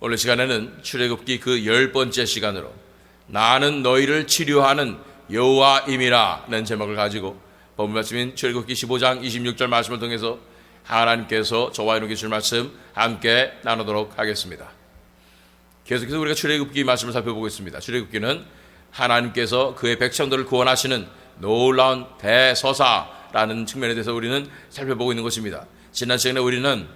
오늘 시간에는 출애굽기 그 10번째 시간으로 나는 너희를 치료하는 여호와임이라는 제목을 가지고 본문 말씀인 출애굽기 15장 26절 말씀을 통해서 하나님께서 저와 이루게 줄 말씀 함께 나누도록 하겠습니다. 계속해서 우리가 출애굽기 말씀을 살펴보고 있습니다. 출애굽기는 하나님께서 그의 백성들을 구원하시는 놀라운 대서사라는 측면에 대해서 우리는 살펴보고 있는 것입니다. 지난 시간에 우리는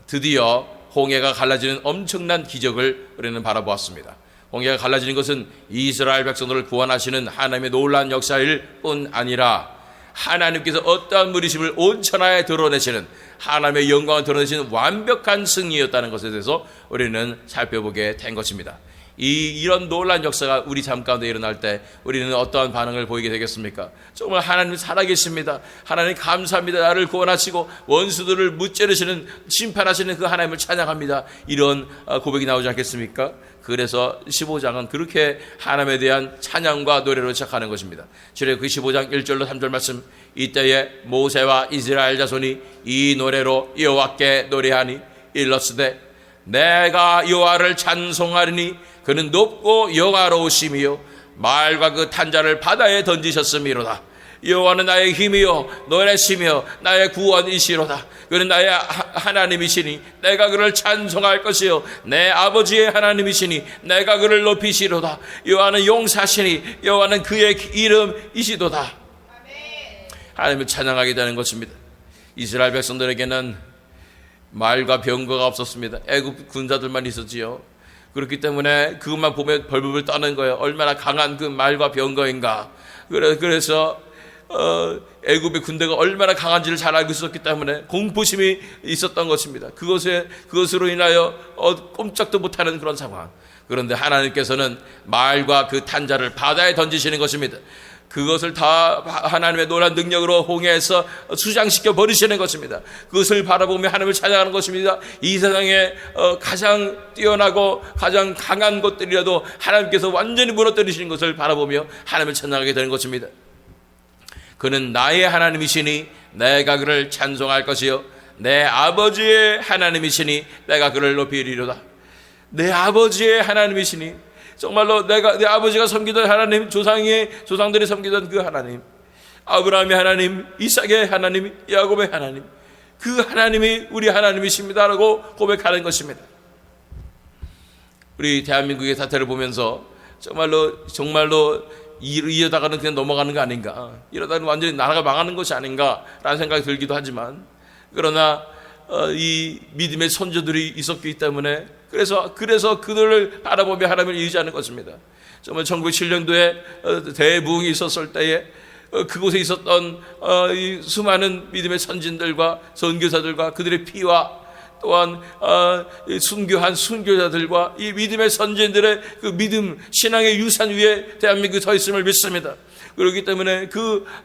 드디어 홍해가 갈라지는 엄청난 기적을 우리는 바라보았습니다. 홍해가 갈라지는 것은 이스라엘 백성들을 구원하시는 하나님의 놀라운 역사일 뿐 아니라 하나님께서 어떠한 무리심을 온 천하에 드러내시는 하나님의 영광을 드러내시는 완벽한 승리였다는 것에 대해서 우리는 살펴보게 된 것입니다. 이런 놀라운 역사가 우리 삶 가운데 일어날 때 우리는 어떠한 반응을 보이게 되겠습니까? 정말 하나님 살아계십니다. 하나님 감사합니다. 나를 구원하시고 원수들을 무찌르시는 심판하시는 그 하나님을 찬양합니다. 이런 고백이 나오지 않겠습니까? 그래서 15장은 그렇게 하나님에 대한 찬양과 노래로 시작하는 것입니다. 출애굽기 15장 1절로 3절 말씀, 이때에 모세와 이스라엘 자손이 이 노래로 여호와께 노래하니 일렀으되 내가 여호와를 찬송하리니 그는 높고 영화로우심이요 말과 그 탄자를 바다에 던지셨음이로다. 여호와는 나의 힘이요 노래시며 나의 구원이시로다. 그는 나의 하나님이시니 내가 그를 찬송할 것이요 내 아버지의 하나님이시니 내가 그를 높이시로다. 여호와는 용사시니 여호와는 그의 이름이시도다. 하나님을 찬양하게 되는 것입니다. 이스라엘 백성들에게는 말과 병거가 없었습니다. 애굽 군사들만 있었지요. 그렇기 때문에 그것만 보면 벌벌 떠는 거예요. 얼마나 강한 그 말과 병거인가. 그래서 애굽의 군대가 얼마나 강한지를 잘 알고 있었기 때문에 공포심이 있었던 것입니다. 그것으로 인하여 꼼짝도 못하는 그런 상황. 그런데 하나님께서는 말과 그 탄자를 바다에 던지시는 것입니다. 그것을 다 하나님의 놀라운 능력으로 홍해에서 수장시켜 버리시는 것입니다. 그것을 바라보며 하나님을 찬양하는 것입니다. 이 세상에 가장 뛰어나고 가장 강한 것들이라도 하나님께서 완전히 무너뜨리시는 것을 바라보며 하나님을 찬양하게 되는 것입니다. 그는 나의 하나님이시니 내가 그를 찬송할 것이요 내 아버지의 하나님이시니 내가 그를 높이리로다. 내 아버지의 하나님이시니 정말로 내 아버지가 섬기던 하나님, 조상들이 섬기던 그 하나님, 아브라함의 하나님, 이삭의 하나님, 야곱의 하나님, 그 하나님이 우리 하나님이십니다라고 고백하는 것입니다. 우리 대한민국의 사태를 보면서 정말로 이러다가는 그냥 넘어가는 거 아닌가, 이러다가는 완전히 나라가 망하는 것이 아닌가라는 생각이 들기도 하지만, 그러나 이 믿음의 선조들이 있었기 때문에 그래서 그들을 바라보며 하나님을 의지하는 것입니다. 정말 1907년도에 대부흥이 있었을 때에 그곳에 있었던 이 수많은 믿음의 선진들과 선교사들과 그들의 피와 또한 순교한 순교자들과 이 믿음의 선진들의 그 믿음 신앙의 유산 위에 대한민국이 서 있음을 믿습니다. 그렇기 때문에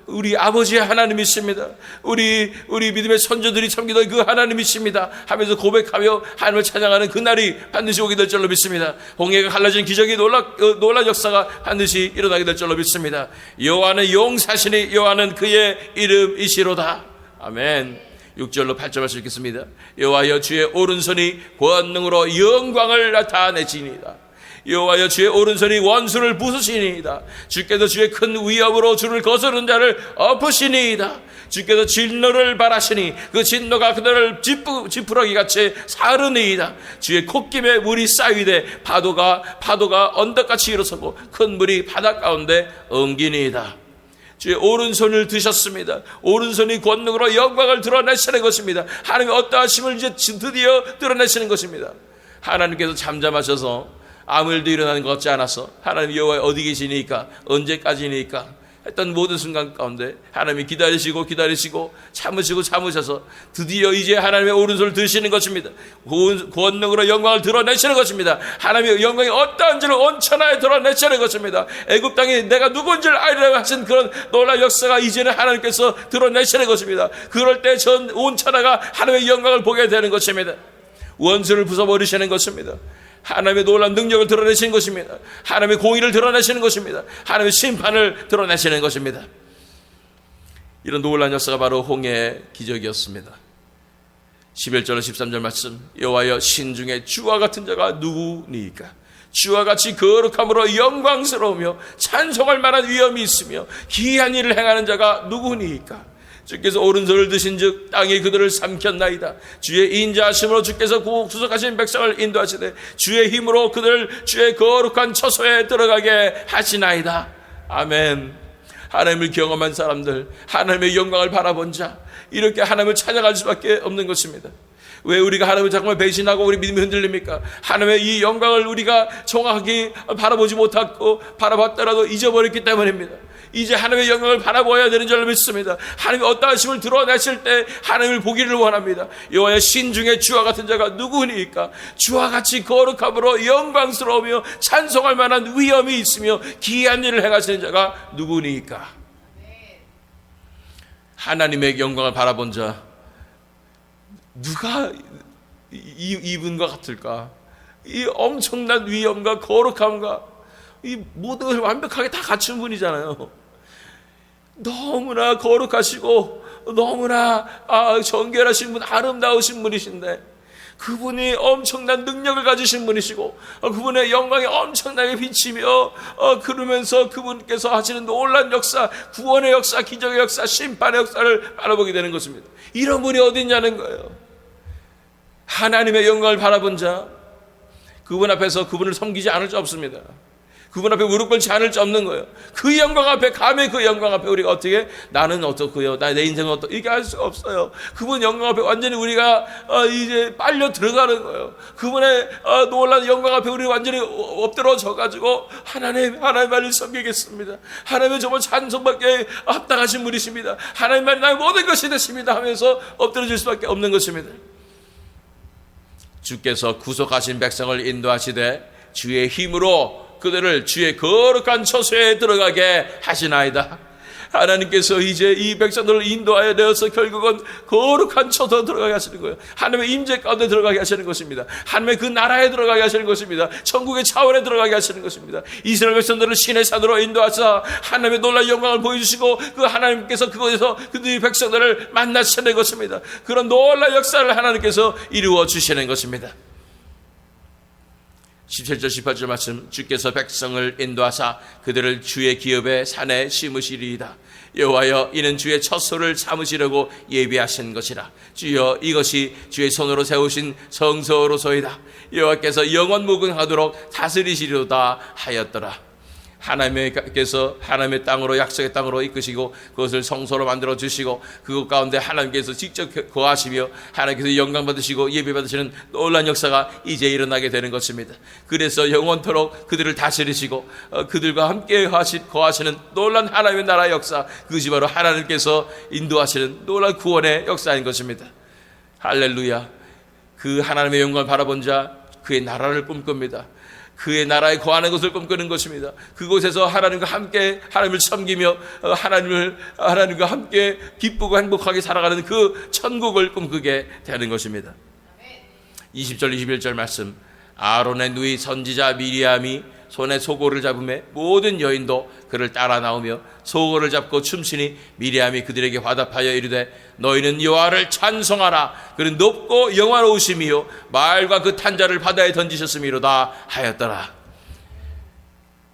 우리 아버지의 하나님이십니다. 우리 믿음의 선조들이 섬기던 그 하나님이십니다 하면서 고백하며 하나님을 찬양하는 그날이 반드시 오게 될 줄로 믿습니다. 홍해가 갈라진 기적이 놀라운 역사가 반드시 일어나게 될 줄로 믿습니다. 여호와는 용사시니 여호와는 그의 이름이시로다. 아멘. 6절로 8절 말씀 읽겠습니다. 여호와여 주의 오른손이 권능으로 영광을 나타내시니이다. 여호와여 주의 오른손이 원수를 부수시니이다. 주께서 주의 큰 위협으로 주를 거스르는 자를 엎으시니이다. 주께서 진노를 바라시니 그 진노가 그들을 지푸라기같이 사르니이다. 주의 콧김에 물이 쌓이되 파도가 언덕같이 일어서고 큰 물이 바다 가운데 엉기니이다. 주의 오른손을 드셨습니다. 오른손이 권능으로 영광을 드러내시는 것입니다. 하나님의 어떠하심을 이제 드디어 드러내시는 것입니다. 하나님께서 잠잠하셔서 아무 일도 일어나는 것 같지 않아서 하나님 여호와 어디 계시니까 언제까지니까 했던 모든 순간 가운데 하나님이 기다리시고 참으셔서 드디어 이제 하나님의 오른손을 드시는 것입니다. 권능으로 영광을 드러내시는 것입니다. 하나님의 영광이 어떠한지를 온 천하에 드러내시는 것입니다. 애굽 땅에 내가 누군지를 알리라고 하신 그런 놀라운 역사가 이제는 하나님께서 드러내시는 것입니다. 그럴 때 온 천하가 하나님의 영광을 보게 되는 것입니다. 원수를 부숴버리시는 것입니다. 하나님의 놀라운 능력을 드러내시는 것입니다. 하나님의 공의를 드러내시는 것입니다. 하나님의 심판을 드러내시는 것입니다. 이런 놀라운 역사가 바로 홍해의 기적이었습니다. 11절 13절 말씀, 여호와여 신중에 주와 같은 자가 누구니까? 주와 같이 거룩함으로 영광스러우며 찬송할 만한 위엄이 있으며 기이한 일을 행하는 자가 누구니까? 주께서 오른손을 드신즉 땅이 그들을 삼켰나이다. 주의 인자하심으로 주께서 구속하신 백성을 인도하시되 주의 힘으로 그들을 주의 거룩한 처소에 들어가게 하시나이다. 아멘. 하나님을 경험한 사람들, 하나님의 영광을 바라본 자, 이렇게 하나님을 찾아갈 수밖에 없는 것입니다. 왜 우리가 하나님을 정말 배신하고 우리 믿음이 흔들립니까? 하나님의 이 영광을 우리가 정확하게 바라보지 못하고 바라봤더라도 잊어버렸기 때문입니다. 이제 하나님의 영광을 바라보아야 되는 줄 믿습니다. 하나님의 어떠하심을 드러내실 때 하나님을 보기를 원합니다. 여호와의 신중에 주와 같은 자가 누구니까? 주와 같이 거룩함으로 영광스러우며 찬송할 만한 위엄이 있으며 기이한 일을 행하시는 자가 누구니까? 하나님의 영광을 바라본 자 누가 이분과 같을까? 이 엄청난 위엄과 거룩함과 이 모든 것을 완벽하게 다 갖춘 분이잖아요. 너무나 거룩하시고 너무나 정결하신 분, 아름다우신 분이신데 그분이 엄청난 능력을 가지신 분이시고 그분의 영광이 엄청나게 비치며 그러면서 그분께서 하시는 놀라운 역사, 구원의 역사, 기적의 역사, 심판의 역사를 바라보게 되는 것입니다. 이런 분이 어디 있냐는 거예요. 하나님의 영광을 바라본 자, 그분 앞에서 그분을 섬기지 않을 수 없습니다. 그분 앞에 무릎 꿇지 않을 수 없는 거예요. 그 영광 앞에, 감히 그 영광 앞에 우리가 어떻게, 나는 어떻고요, 내 인생은 어떻고, 이렇게 할 수가 없어요. 그분 영광 앞에 완전히 우리가 이제 빨려 들어가는 거예요. 그분의 놀라운 영광 앞에 우리 완전히 엎드러져 가지고 하나님만을 섬기겠습니다. 하나님은 정말 찬송받게 합당하신 분이십니다. 하나님만 나의 모든 것이 되십니다 하면서 엎드러질 수밖에 없는 것입니다. 주께서 구속하신 백성을 인도하시되 주의 힘으로 그들을 주의 거룩한 처소에 들어가게 하시나이다. 하나님께서 이제 이 백성들을 인도하여 내어서 결국은 거룩한 처소에 들어가게 하시는 거예요. 하나님의 임재 가운데 들어가게 하시는 것입니다. 하나님의 그 나라에 들어가게 하시는 것입니다. 천국의 차원에 들어가게 하시는 것입니다. 이스라엘 백성들을 신의 산으로 인도하사 하나님의 놀라운 영광을 보여주시고 그 하나님께서 그곳에서 그들의 백성들을 만나시는 것입니다. 그런 놀라운 역사를 하나님께서 이루어 주시는 것입니다. 17절 18절 말씀, 주께서 백성을 인도하사 그들을 주의 기업의 산에 심으시리이다. 여호와여 이는 주의 처소를 삼으시려고 예비하신 것이라. 주여 이것이 주의 손으로 세우신 성소로소이다. 여호와께서 영원 무궁하도록 다스리시리로다 하였더라. 하나님께서 하나님의 땅으로, 약속의 땅으로 이끄시고 그것을 성소로 만들어 주시고 그것 가운데 하나님께서 직접 거하시며 하나님께서 영광 받으시고 예배 받으시는 놀라운 역사가 이제 일어나게 되는 것입니다. 그래서 영원토록 그들을 다스리시고 그들과 함께 거하시는 놀라운 하나님의 나라의 역사, 그것이 바로 하나님께서 인도하시는 놀라운 구원의 역사인 것입니다. 할렐루야. 그 하나님의 영광을 바라본 자 그의 나라를 꿈꿉니다. 그의 나라에 거하는 것을 꿈꾸는 것입니다. 그곳에서 하나님과 함께 하나님을 섬기며 하나님과 함께 기쁘고 행복하게 살아가는 그 천국을 꿈꾸게 되는 것입니다. 20절 21절 말씀, 아론의 누이 선지자 미리암이 손에 소고를 잡음에 모든 여인도 그를 따라 나오며 소고를 잡고 춤추니 미리암이 그들에게 화답하여 이르되 너희는 여호와를 찬송하라. 그는 높고 영화로우심이요 말과 그 탄자를 바다에 던지셨음이로다 하였더라.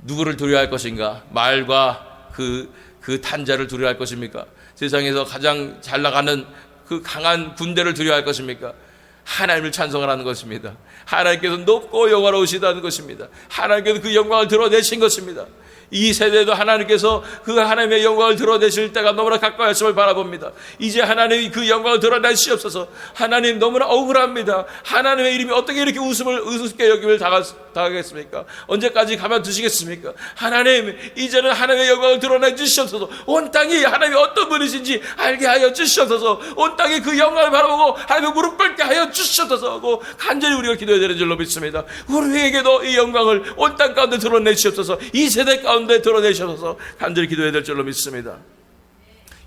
누구를 두려워할 것인가? 말과 그 탄자를 두려워할 것입니까? 세상에서 가장 잘 나가는 그 강한 군대를 두려워할 것입니까? 하나님을 찬송하라는 것입니다. 하나님께서 높고 영화로우시다는 것입니다. 하나님께서 그 영광을 드러내신 것입니다. 이 세대도 하나님께서 그 하나님의 영광을 드러내실 때가 너무나 가까이 왔음을 바라봅니다. 이제 하나님이 그 영광을 드러내시옵소서. 하나님 너무나 억울합니다. 하나님의 이름이 어떻게 이렇게 우습게 여김을 당하겠습니까? 언제까지 가만두시겠습니까? 하나님 이제는 하나님의 영광을 드러내 주시옵소서. 온 땅이 하나님이 어떤 분이신지 알게 하여 주시옵소서. 온 땅이 그 영광을 바라보고 하나님의 무릎 꿇게 하여 주시옵소서 하고 간절히 우리가 기도해야 되는 줄로 믿습니다. 우리에게도 이 영광을 온 땅 가운데 드러내 주시옵소서. 이 세대 가운데 드러내셔서 간절히 기도해야 될 줄로 믿습니다.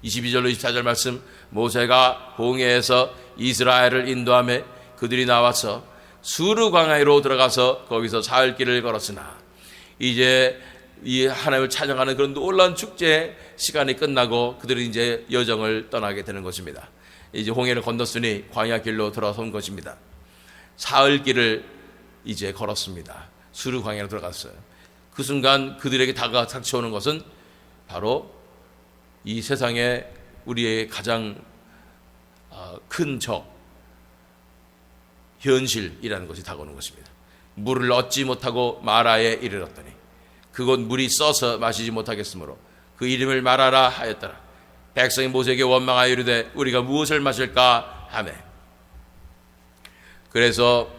22절로 24절 말씀, 모세가 홍해에서 이스라엘을 인도하며 그들이 나와서 수르 광야로 들어가서 거기서 사흘 길을 걸었으나 이제 이 하나님을 찬양하는 그런 놀라운 축제 시간이 끝나고 그들이 이제 여정을 떠나게 되는 것입니다. 이제 홍해를 건넜으니 광야 길로 들어선 것입니다. 사흘 길을 이제 걸었습니다. 수르 광야로 들어갔어요. 그 순간 그들에게 닥쳐오는 것은 바로 이 세상에 우리의 가장 큰 적, 현실이라는 것이 다가오는 것입니다. 물을 얻지 못하고 마라에 이르렀더니 그곳 물이 써서 마시지 못하겠으므로 그 이름을 마라라 하였더라. 백성이 모세에게 원망하여 이르되 우리가 무엇을 마실까 하매. 그래서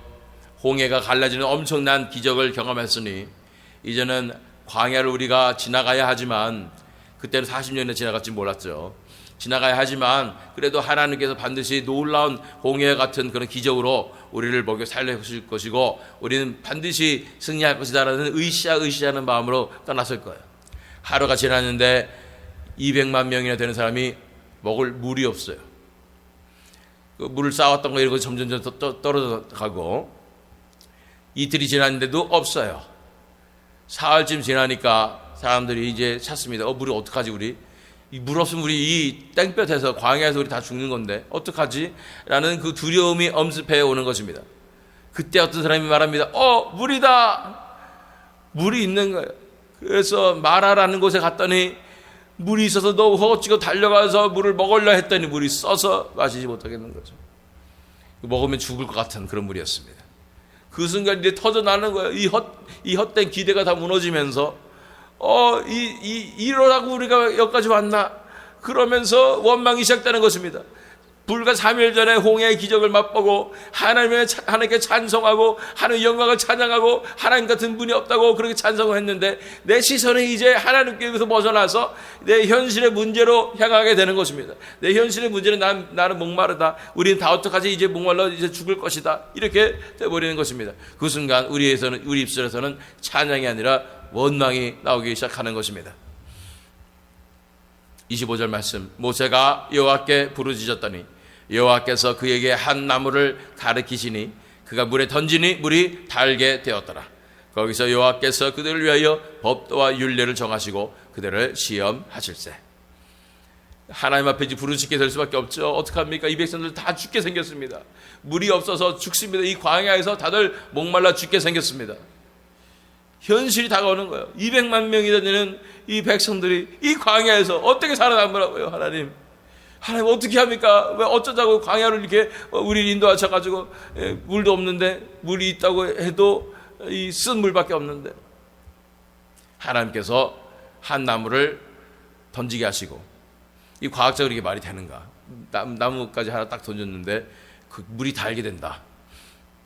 홍해가 갈라지는 엄청난 기적을 경험했으니 이제는 광야를 우리가 지나가야 하지만, 그때는 40년이나 지나갈지 몰랐죠. 지나가야 하지만 그래도 하나님께서 반드시 놀라운 홍해 같은 그런 기적으로 우리를 먹여 살려주실 것이고 우리는 반드시 승리할 것이다라는 의시하는 마음으로 떠났을 거예요. 하루가 지났는데 200만 명이나 되는 사람이 먹을 물이 없어요. 그 물을 쌓았던 거 이런 거 점점 떨어져 가고, 이틀이 지났는데도 없어요. 사흘쯤 지나니까 사람들이 이제 찾습니다. 물이 어떡하지 우리? 물 없으면 우리 이 땡볕에서 광야에서 우리 다 죽는 건데 어떡하지? 라는 그 두려움이 엄습해 오는 것입니다. 그때 어떤 사람이 말합니다. 물이다! 물이 있는 거예요. 그래서 마라라는 곳에 갔더니 물이 있어서 너무 허겁지겁 달려가서 물을 먹으려 했더니 물이 써서 마시지 못하겠는 거죠. 먹으면 죽을 것 같은 그런 물이었습니다. 그 순간 이제 터져나는 거예요. 이 헛된 기대가 다 무너지면서 이러라고 우리가 여기까지 왔나? 그러면서 원망이 시작되는 것입니다. 불과 3일 전에 홍해의 기적을 맛보고 하나님께 찬송하고 하나님의 영광을 찬양하고 하나님 같은 분이 없다고 그렇게 찬송을 했는데 내 시선이 이제 하나님께서 벗어나서 내 현실의 문제로 향하게 되는 것입니다. 내 현실의 문제는 나는 목마르다. 우리는 다 어떡하지? 이제 목말라 이제 죽을 것이다. 이렇게 돼버리는 것입니다. 그 순간 우리 입술에서는 찬양이 아니라 원망이 나오기 시작하는 것입니다. 25절 말씀. 모세가 여호와께 부르짖었더니 여호와께서 그에게 한 나무를 가리키시니 그가 물에 던지니 물이 달게 되었더라. 거기서 여호와께서 그들을 위하여 법도와 율례를 정하시고 그들을 시험하실세. 하나님 앞에 부르짖게 될 수밖에 없죠. 어떡합니까? 이 백성들 다 죽게 생겼습니다. 물이 없어서 죽습니다. 이 광야에서 다들 목말라 죽게 생겼습니다. 현실이 다가오는 거예요. 200만 명이 되는 이 백성들이 이 광야에서 어떻게 살아남으라고요? 하나님 어떻게 합니까? 왜 어쩌자고 광야를 이렇게 우리를 인도하셔가지고 물도 없는데, 물이 있다고 해도 이 쓴 물밖에 없는데, 하나님께서 한 나무를 던지게 하시고, 이 과학적으로 이게 말이 되는가? 나무까지 하나 딱 던졌는데 그 물이 달게 된다.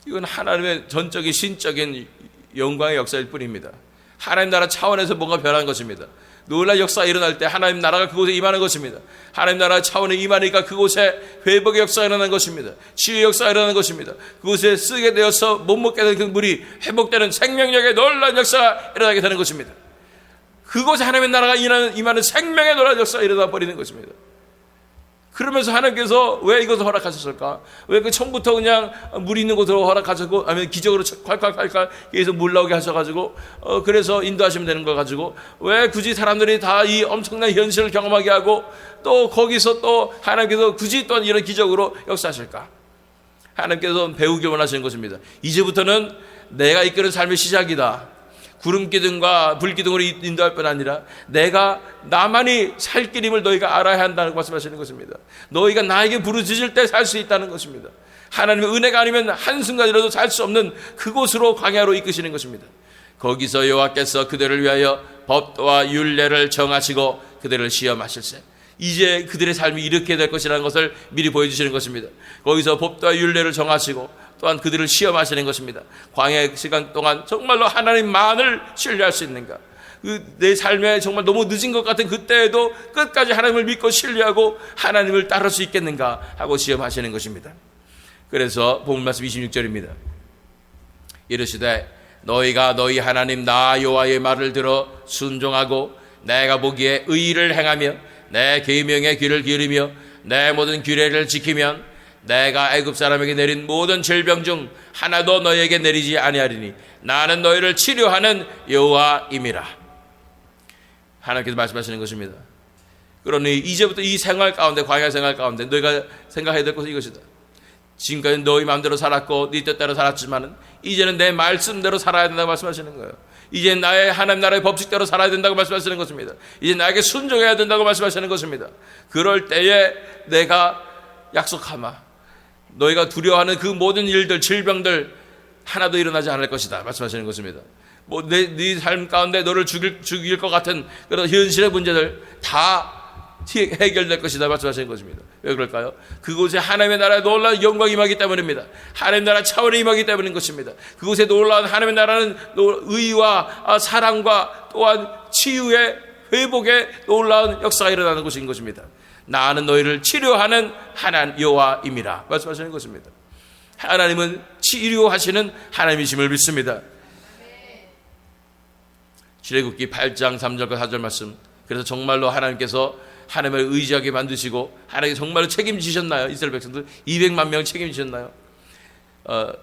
이건 하나님의 전적인 신적인 영광의 역사일 뿐입니다. 하나님 나라 차원에서 뭔가 변한 것입니다. 놀라운 역사가 일어날 때 하나님 나라가 그곳에 임하는 것입니다. 하나님 나라 차원에 임하니까 그곳에 회복의 역사가 일어나는 것입니다. 치유의 역사가 일어나는 것입니다. 그곳에 쓰게 되어서 못 먹게 된 그 물이 회복되는 생명력의 놀라운 역사가 일어나게 되는 것입니다. 그곳에 하나님의 나라가 임하는 생명의 놀라운 역사가 일어나 버리는 것입니다. 그러면서 하나님께서 왜 이것을 허락하셨을까? 왜 그 처음부터 그냥 물 있는 곳으로 허락하셨고, 아니면 기적으로 콸콸콸콸 여기서 물 나오게 하셔가지고, 그래서 인도하시면 되는 거 가지고, 왜 굳이 사람들이 다 이 엄청난 현실을 경험하게 하고, 또 거기서 또 하나님께서 굳이 또 이런 기적으로 역사하실까? 하나님께서 배우길 원하시는 것입니다. 이제부터는 내가 이끄는 삶의 시작이다. 구름기둥과 불기둥으로 인도할 뿐 아니라 나만이 살 길임을 너희가 알아야 한다고 말씀하시는 것입니다. 너희가 나에게 부르짖을 때 살 수 있다는 것입니다. 하나님의 은혜가 아니면 한순간이라도 살 수 없는 그곳으로 광야로 이끄시는 것입니다. 거기서 여호와께서 그들을 위하여 법도와 율례를 정하시고 그들을 시험하실세. 이제 그들의 삶이 이렇게 될 것이라는 것을 미리 보여주시는 것입니다. 거기서 법도와 율례를 정하시고 또한 그들을 시험하시는 것입니다. 광야의 시간 동안 정말로 하나님만을 신뢰할 수 있는가? 내 삶에 정말 너무 늦은 것 같은 그때에도 끝까지 하나님을 믿고 신뢰하고 하나님을 따를 수 있겠는가 하고 시험하시는 것입니다. 그래서 본문 말씀 26절입니다. 이르시되 너희가 너희 하나님 나 여호와의 말을 들어 순종하고 내가 보기에 의를 행하며 내 계명에 귀를 기울이며 내 모든 규례를 지키면 내가 애굽 사람에게 내린 모든 질병 중 하나도 너희에게 내리지 아니하리니 나는 너희를 치료하는 여호와임이라. 하나님께서 말씀하시는 것입니다. 그러니 이제부터 이 생활 가운데, 광야 생활 가운데 너희가 생각해야 될 것은 이것이다. 지금까지 너희 마음대로 살았고 네 뜻대로 살았지만은 이제는 내 말씀대로 살아야 된다고 말씀하시는 거예요. 이제 나의 하나님 나라의 법칙대로 살아야 된다고 말씀하시는 것입니다. 이제 나에게 순종해야 된다고 말씀하시는 것입니다. 그럴 때에 내가 약속하마, 너희가 두려워하는 그 모든 일들, 질병들 하나도 일어나지 않을 것이다 말씀하시는 것입니다. 뭐 네 삶 가운데 너를 죽일 것 같은 그런 현실의 문제들 다 해결될 것이다 말씀하시는 것입니다. 왜 그럴까요? 그곳에 하나님의 나라의 놀라운 영광이 임하기 때문입니다. 하나님의 나라 차원이 임하기 때문인 것입니다. 그곳에 놀라운 하나님의 나라는 의와 사랑과 또한 치유의 회복의 놀라운 역사가 일어나는 곳인 것입니다. 나는 너희를 치료하는 하나님 여호와임이라 말씀하시는 것입니다. 하나님은 치료하시는 하나님이심을 믿습니다. 출애굽기 8장 3절과 4절 말씀. 그래서 정말로 하나님께서 하나님을 의지하게 만드시고 하나님이 정말로 책임지셨나요? 이스라엘 백성들 200만 명 책임지셨나요?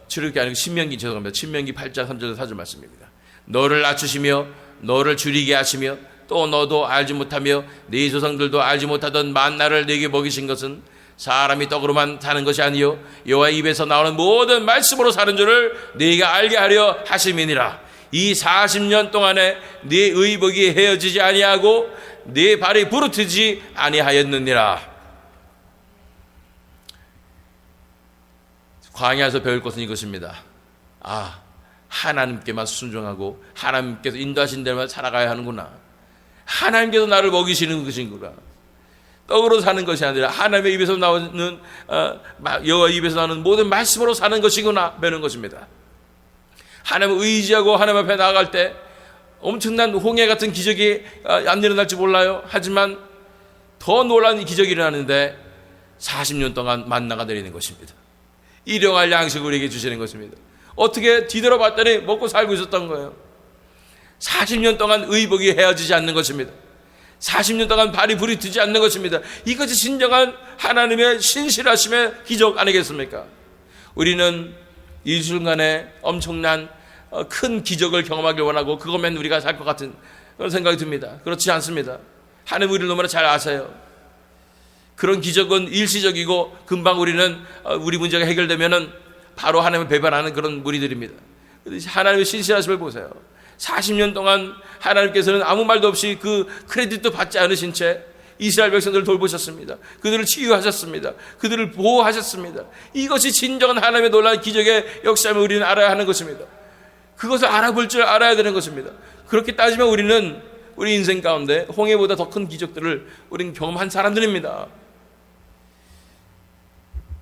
출애굽기 아니고 신명기, 죄송합니다. 신명기 8장 3절 4절 말씀입니다. 너를 낮추시며 너를 줄이게 하시며 또 너도 알지 못하며 네 조상들도 알지 못하던 만나를 네게 먹이신 것은 사람이 떡으로만 사는 것이 아니요 여호와 입에서 나오는 모든 말씀으로 사는 줄을 네가 알게 하려 하심이니라. 이 40년 동안에 네 의복이 헤어지지 아니하고 네 발이 부르트지 아니하였느니라. 광야에서 배울 것은 이것입니다. 하나님께만 순종하고 하나님께서 인도하신 대로만 살아가야 하는구나. 하나님께서 나를 먹이시는 것인구나. 떡으로 사는 것이 아니라 하나님의 입에서 나오는 여호와 입에서 나오는 모든 말씀으로 사는 것이구나 배우는 것입니다. 하나님을 의지하고 하나님 앞에 나아갈 때 엄청난 홍해 같은 기적이 안 일어날지 몰라요. 하지만 더 놀라운 기적이 일어나는데 40년 동안 만나가 내리는 것입니다. 일용할 양식을 우리에게 주시는 것입니다. 어떻게 뒤돌아봤더니 먹고 살고 있었던 거예요. 40년 동안 의복이 헤어지지 않는 것입니다. 40년 동안 발이 불이 트지 않는 것입니다. 이것이 진정한 하나님의 신실하심의 기적 아니겠습니까? 우리는 이 순간에 엄청난 큰 기적을 경험하길 원하고 그것만 우리가 살 것 같은 그런 생각이 듭니다. 그렇지 않습니다. 하나님 우리를 너무나 잘 아세요. 그런 기적은 일시적이고 금방 우리 문제가 해결되면은 바로 하나님을 배반하는 그런 무리들입니다. 하나님의 신실하심을 보세요. 40년 동안 하나님께서는 아무 말도 없이 그 크레딧도 받지 않으신 채 이스라엘 백성들을 돌보셨습니다. 그들을 치유하셨습니다. 그들을 보호하셨습니다. 이것이 진정한 하나님의 놀라운 기적의 역사임을 우리는 알아야 하는 것입니다. 그것을 알아볼 줄 알아야 되는 것입니다. 그렇게 따지면 우리는 우리 인생 가운데 홍해보다 더 큰 기적들을 우리는 경험한 사람들입니다.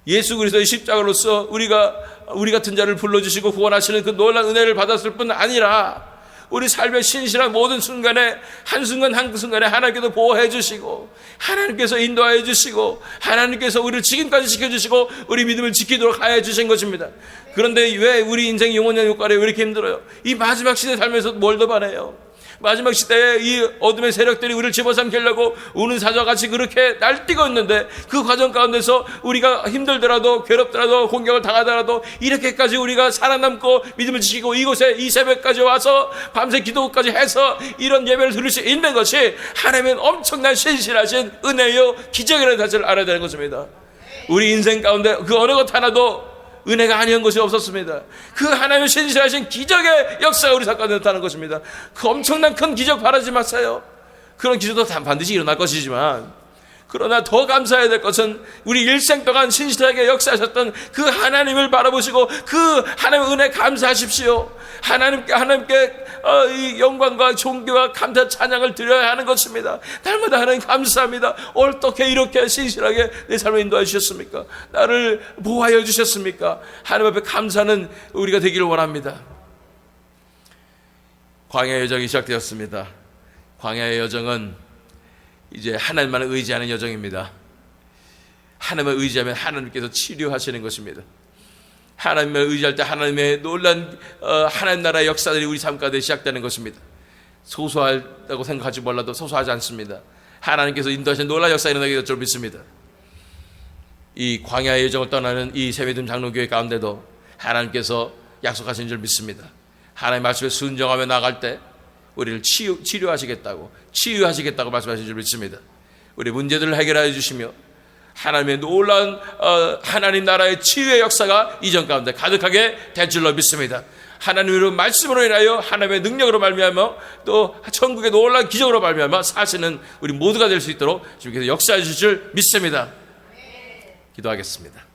예수 그리스도의 십자가로서 우리 같은 자를 불러주시고 구원하시는 그 놀라운 은혜를 받았을 뿐 아니라 우리 삶의 신실한 모든 순간에 한순간 한순간에 하나님께서 보호해 주시고 하나님께서 인도하여 주시고 하나님께서 우리를 지금까지 지켜주시고 우리 믿음을 지키도록 하여 주신 것입니다. 그런데 왜 우리 인생 영원한 효과를 왜 이렇게 힘들어요? 이 마지막 시대 살면서 뭘 더 바라요? 마지막 시대에 이 어둠의 세력들이 우리를 집어삼키려고 우는 사자와 같이 그렇게 날뛰고 있는데 그 과정 가운데서 우리가 힘들더라도 괴롭더라도 공격을 당하더라도 이렇게까지 우리가 살아남고 믿음을 지키고 이곳에 이 새벽까지 와서 밤새 기도까지 해서 이런 예배를 드릴 수 있는 것이 하나님은 엄청난 신실하신 은혜요 기적이라는 사실을 알아야 되는 것입니다. 우리 인생 가운데 그 어느 것 하나도 은혜가 아니한 것이 없었습니다. 그 하나님의 신실하신 기적의 역사가 우리 사건에 나타나는 것입니다. 그 엄청난 큰 기적 바라지 마세요. 그런 기적도 반드시 일어날 것이지만 그러나 더 감사해야 될 것은 우리 일생 동안 신실하게 역사하셨던 그 하나님을 바라보시고 그 하나님의 은혜 감사하십시오. 하나님께 이 영광과 존귀와 감사 찬양을 드려야 하는 것입니다. 날마다 하나님 감사합니다. 어떻게 이렇게 신실하게 내 삶을 인도해 주셨습니까? 나를 보호하여 주셨습니까? 하나님 앞에 감사는 우리가 되기를 원합니다. 광야의 여정이 시작되었습니다. 광야의 여정은 이제 하나님만을 의지하는 여정입니다. 하나님을 의지하면 하나님께서 치료하시는 것입니다. 하나님을 의지할 때 하나님의 놀란 하나님 나라의 역사들이 우리 삶 가운데 시작되는 것입니다. 소소하다고 생각하지 몰라도 소소하지 않습니다. 하나님께서 인도하신 놀라운 역사 일어나게 될 줄 믿습니다. 이 광야의 여정을 떠나는 이 새미듬 장로교회 가운데도 하나님께서 약속하신 줄 믿습니다. 하나님의 말씀에 순종하며 나갈 때 우리를 치료하시겠다고 치유하시겠다고 말씀하신 줄 믿습니다. 우리 문제들을 해결하여 주시며 하나님의 놀라운 하나님 나라의 치유의 역사가 이전 가운데 가득하게 될 줄로 믿습니다. 하나님의 말씀으로 인하여 하나님의 능력으로 말미암아 또 천국의 놀라운 기적으로 말미암아 사시는 우리 모두가 될 수 있도록 주님께서 역사해 주실 줄 믿습니다. 기도하겠습니다.